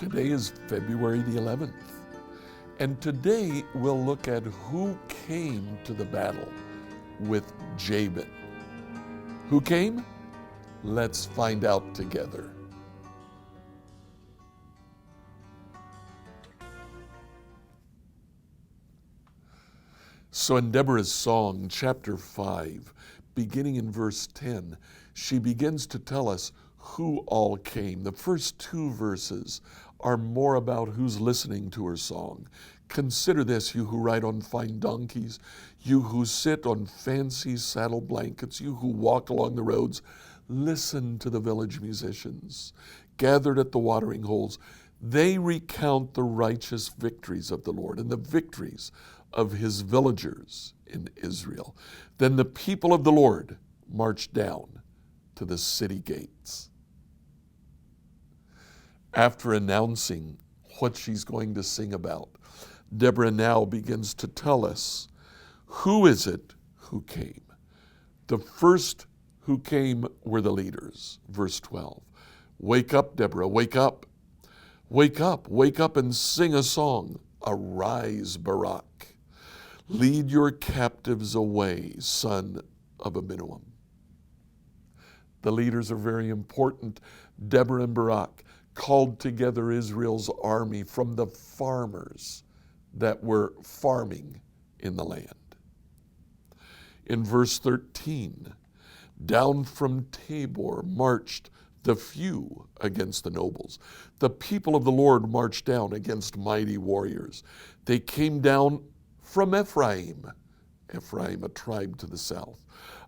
Today is February the 11th, and today we'll look at who came to the battle with Jabin. Who came? Let's find out together. So in Deborah's song, chapter 5, beginning in verse 10, she begins to tell us who all came. The first two verses are more about who's listening to her song. Consider this, you who ride on fine donkeys, you who sit on fancy saddle blankets, you who walk along the roads, listen to the village musicians gathered at the watering holes. They recount the righteous victories of the Lord and the victories of his villagers in Israel. Then the people of the Lord marched down to the city gates. After announcing what she's going to sing about, Deborah now begins to tell us who is it who came. The first who came were the leaders. Verse 12. Wake up, Deborah, wake up. Wake up and sing a song. Arise, Barak. Lead your captives away, son of Abinoam. The leaders are very important. Deborah and Barak called together Israel's army from the farmers that were farming in the land. In verse 13, down from Tabor marched the few against the nobles. The people of the Lord marched down against mighty warriors. They came down from Ephraim, a tribe to the south,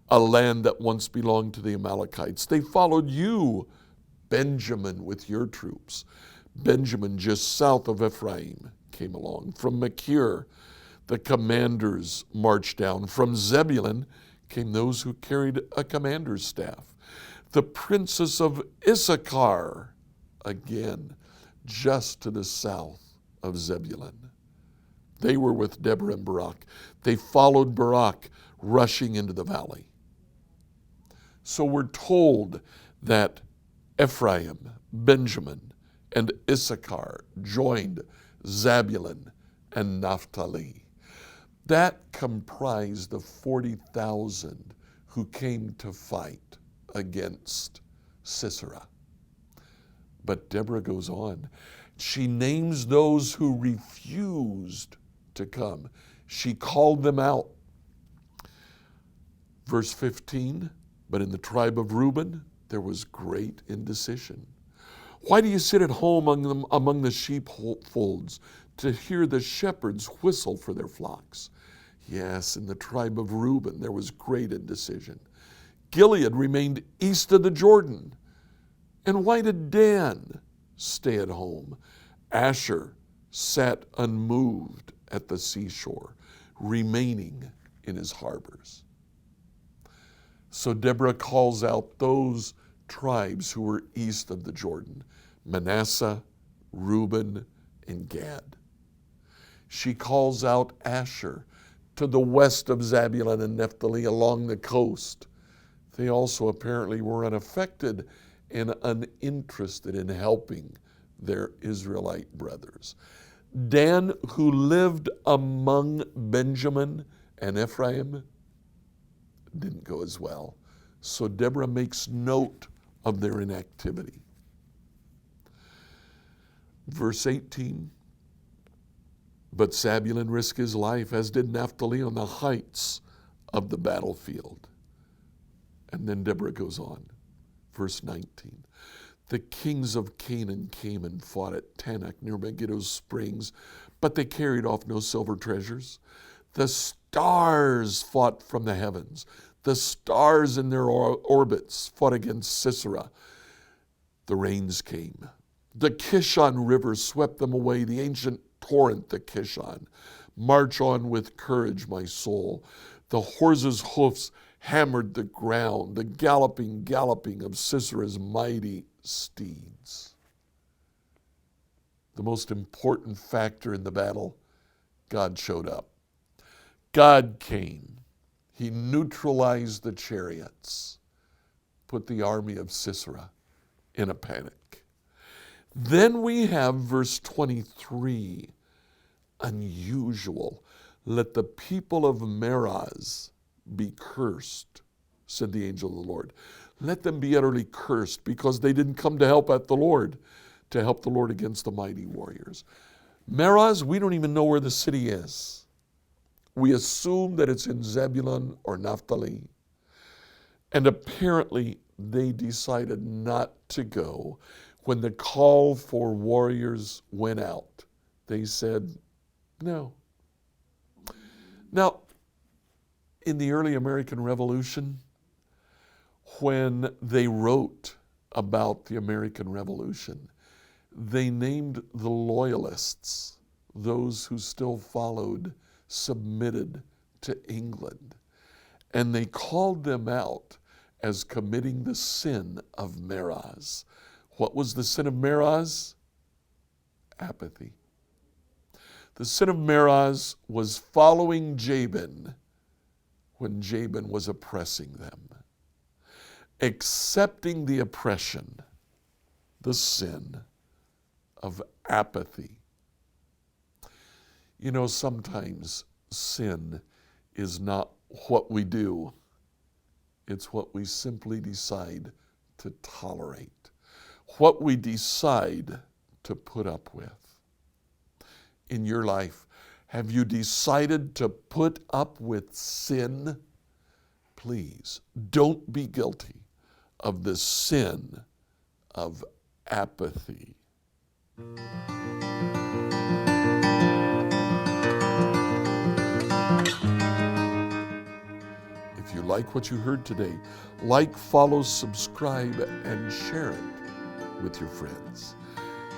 a land that once belonged to the Amalekites. They followed you, Benjamin, with your troops. Benjamin, just south of Ephraim, came along. From Machir, the commanders marched down. From Zebulun came those who carried a commander's staff. The princes of Issachar, again, just to the south of Zebulun. They were with Deborah and Barak. They followed Barak, rushing into the valley. So we're told that Ephraim, Benjamin, and Issachar joined Zebulun and Naphtali. That comprised the 40,000 who came to fight against Sisera. But Deborah goes on. She names those who refused to come. She called them out. Verse 15, but in the tribe of Reuben, there was great indecision. Why do you sit at home among the sheepfolds to hear the shepherds whistle for their flocks? Yes, in the tribe of Reuben, there was great indecision. Gilead remained east of the Jordan. And why did Dan stay at home? Asher sat unmoved at the seashore, remaining in his harbors. So Deborah calls out those tribes who were east of the Jordan, Manasseh, Reuben, and Gad. She calls out Asher to the west of Zebulun and Naphtali along the coast. They also apparently were unaffected and uninterested in helping their Israelite brothers. Dan, who lived among Benjamin and Ephraim, didn't go as well. So Deborah makes note of their inactivity. Verse 18, but Zebulun risked his life, as did Naphtali, on the heights of the battlefield. And then Deborah goes on. Verse 19, the kings of Canaan came and fought at Tanakh near Megiddo's springs, but they carried off no silver treasures. The stars fought from the heavens. The stars in their orbits fought against Sisera. The rains came. The Kishon River swept them away, the ancient torrent, the Kishon. March on with courage, my soul. The horses' hoofs hammered the ground, the galloping of Sisera's mighty steeds. The most important factor in the battle, God showed up. God came. He neutralized the chariots, put the army of Sisera in a panic. Then we have verse 23, unusual. Let the people of Meroz be cursed, said the angel of the Lord. Let them be utterly cursed, because they didn't come to help the Lord against the mighty warriors. Meroz, we don't even know where the city is. We assume that it's in Zebulun or Naphtali. And apparently they decided not to go. When the call for warriors went out, they said, no. Now, in the early American Revolution, when they wrote about the American Revolution, they named the loyalists, those who still followed, submitted to England. And they called them out as committing the sin of Meroz. What was the sin of Meroz? Apathy. The sin of Meroz was following Jabin when Jabin was oppressing them. Accepting the oppression, the sin of apathy. You know, sometimes sin is not what we do. It's what we simply decide to tolerate, what we decide to put up with. In your life, have you decided to put up with sin? Please, don't be guilty of the sin of apathy. If you like what you heard today, like, follow, subscribe, and share it with your friends.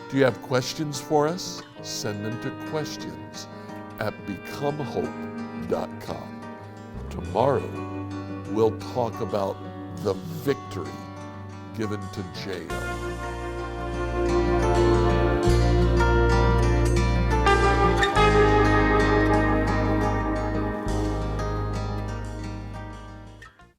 Do you have questions for us? Send them to questions@becomehope.com. Tomorrow, we'll talk about the victory given to Jael.